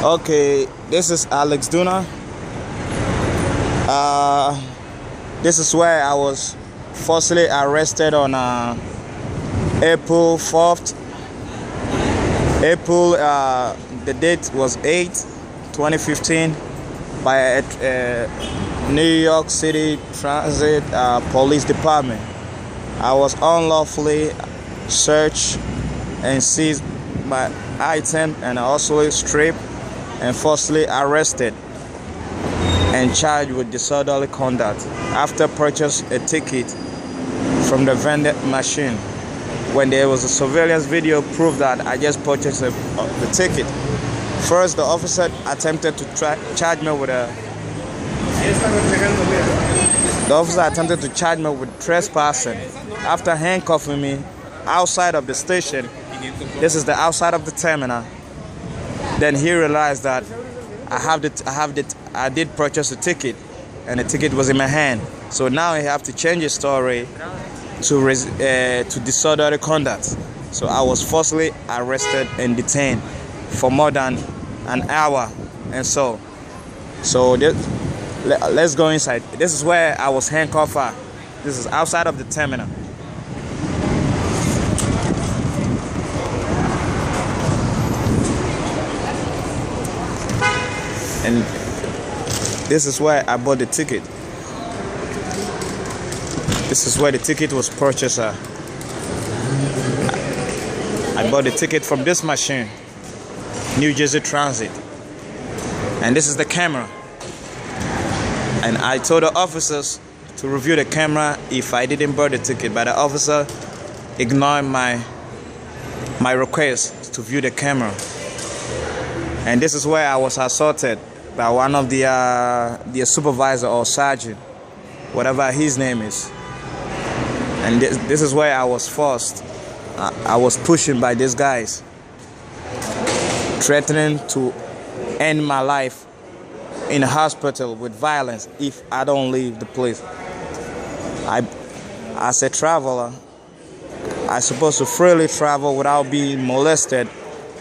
Okay, this is Alex Duna. This is where I was falsely arrested on April 4th. The date was 8/2015 by a New York City Transit Police Department. I was unlawfully searched and seized my item and also stripped and falsely arrested and charged with disorderly conduct after purchasing a ticket from the vending machine. When there was a surveillance video proved that I just purchased the ticket. First, the officer attempted to charge me with trespassing after handcuffing me outside of the station. This is the outside of the terminal. Then he realized that I did purchase a ticket, and the ticket was in my hand. So now he have to change his story to disorderly conduct. So I was falsely arrested and detained for more than an hour, and so let's go inside. This is where I was handcuffed. This is outside of the terminal. And this is where I bought the ticket. This is where the ticket was purchased. I bought the ticket from this machine, New Jersey Transit. And this is the camera. And I told the officers to review the camera if I didn't buy the ticket, but the officer ignored my request to view the camera. And this is where I was assaulted by one of the supervisor or sergeant, whatever his name is. And this is where I was forced. I was pushing by these guys, threatening to end my life in a hospital with violence if I don't leave the place. As a traveler, I'm supposed to freely travel without being molested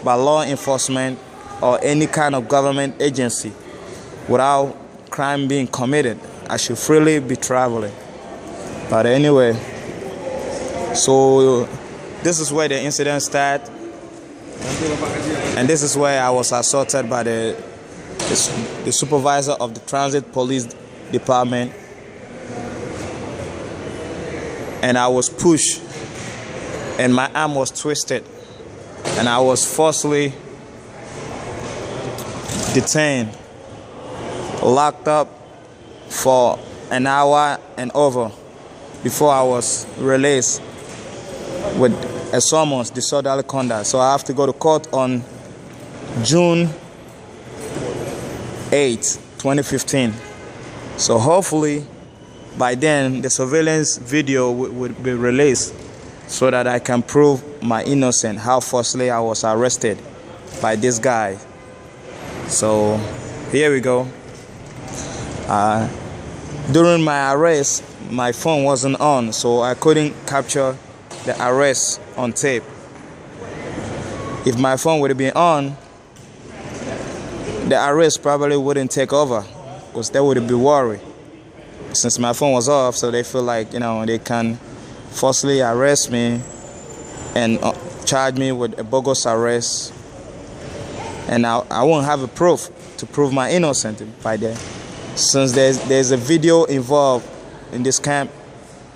by law enforcement or any kind of government agency, without crime being committed. I should freely be traveling. But anyway, so this is where the incident started, and this is where I was assaulted by the supervisor of the Transit Police Department, and I was pushed, and my arm was twisted, and I was falsely detained, locked up for an hour and over before I was released with a summons, disorderly conduct. So I have to go to court on June 8, 2015. So hopefully by then the surveillance video would be released so that I can prove my innocence, how falsely I was arrested by this guy. So here we go. During my arrest, my phone wasn't on, so I couldn't capture the arrest on tape. If my phone would have been on, the arrest probably wouldn't take over, because they would be worried. Since my phone was off, so they feel like, they can falsely arrest me and charge me with a bogus arrest, and I won't have a proof to prove my innocence by then. Since there's a video involved in this camp,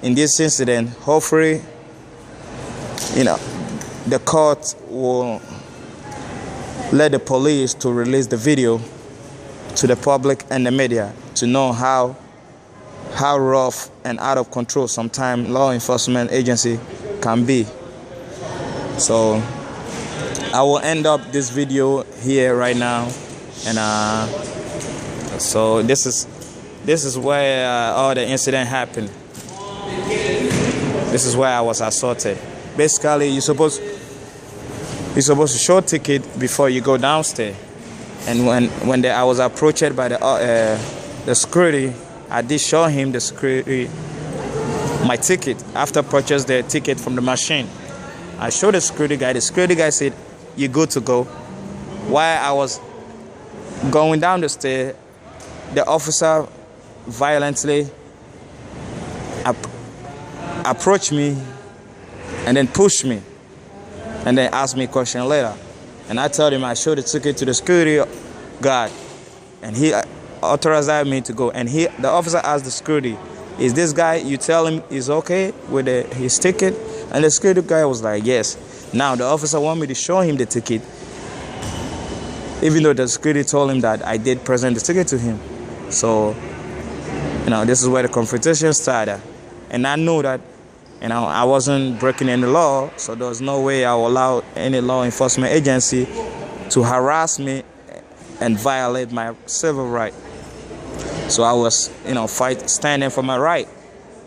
in this incident, hopefully, the court will let the police to release the video to the public and the media to know how rough and out of control sometimes law enforcement agency can be. So I will end up this video here right now, and so this is where all the incident happened. This is where I was assaulted. Basically, you're supposed to show ticket before you go downstairs. And when I was approached by the security, I did show him the security my ticket after purchase the ticket from the machine. I showed the security guy. The security guy said, "You're good to go." While I was Going down the stair, the officer violently approached me and then pushed me and then asked me a question later. And I told him I showed the ticket to the security guard and he authorized me to go. And the officer asked the security, is this guy, you tell him is okay with his ticket? And the security guy was like, yes. Now the officer wanted me to show him the ticket, even though the security told him that I did present the ticket to him. So, this is where the confrontation started. And I knew that, I wasn't breaking any law, so there was no way I would allow any law enforcement agency to harass me and violate my civil right. So I was, standing for my right.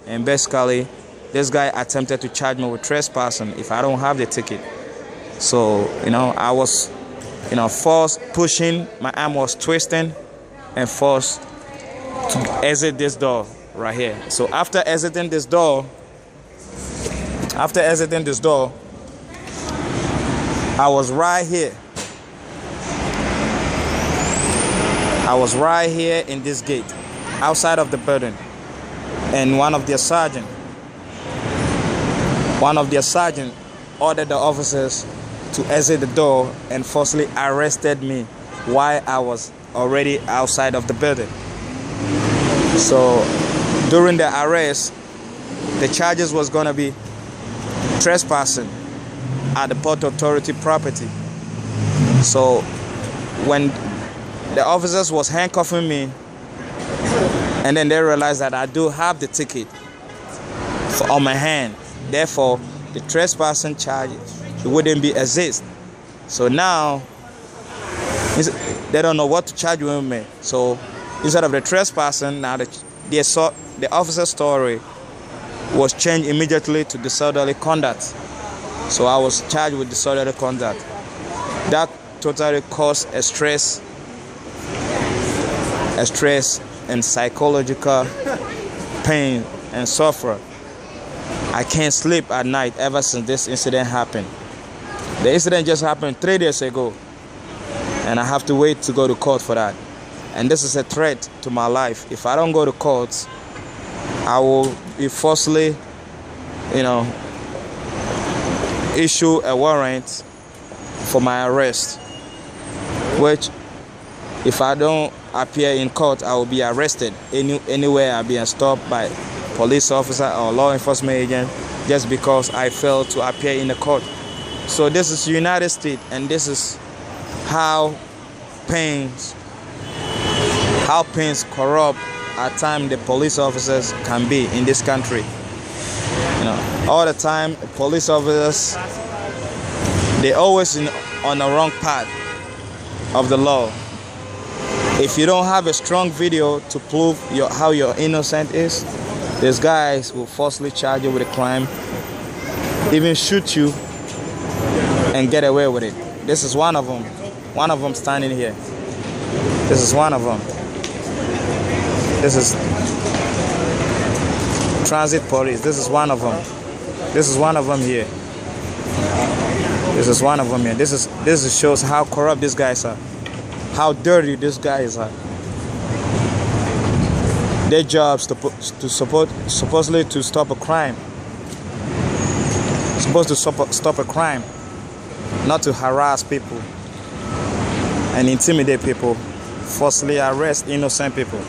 And basically, this guy attempted to charge me with trespassing if I don't have the ticket. So, I was, forced, pushing, my arm was twisting and forced to exit this door right here. So after exiting this door, I was right here. I was right here in this gate, outside of the building. And one of their sergeant ordered the officers to exit the door and forcibly arrested me while I was already outside of the building. So during the arrest, the charges was going to be trespassing at the Port Authority property. So when the officers was handcuffing me, and then they realized that I do have the ticket on my hand. Therefore, the trespassing charge, it wouldn't be exist. So now, they don't know what to charge with me. So instead of the trespassing, now the officer's story was changed immediately to disorderly conduct. So I was charged with disorderly conduct. That totally caused a stress and psychological pain and suffering. I can't sleep at night ever since this incident happened. The incident just happened 3 days ago, and I have to wait to go to court for that. And this is a threat to my life. If I don't go to court, I will be forcibly, issue a warrant for my arrest, which if I don't appear in court, I will be arrested anywhere. I'll be stopped by police officer or law enforcement agent just because I failed to appear in the court. So this is the United States, and this is how pains corrupt at times the police officers can be in this country. All the time police officers, they always on the wrong path of the law. If you don't have a strong video to prove how you're innocent is, these guys will falsely charge you with a crime, even shoot you and get away with it. This is one of them. One of them standing here. This is one of them. This is transit police. This is one of them. This is one of them here. This is one of them here. This shows how corrupt these guys are. How dirty these guys are. Their jobs supposedly to stop a crime. Supposed to stop a crime, not to harass people and intimidate people, falsely arrest innocent people.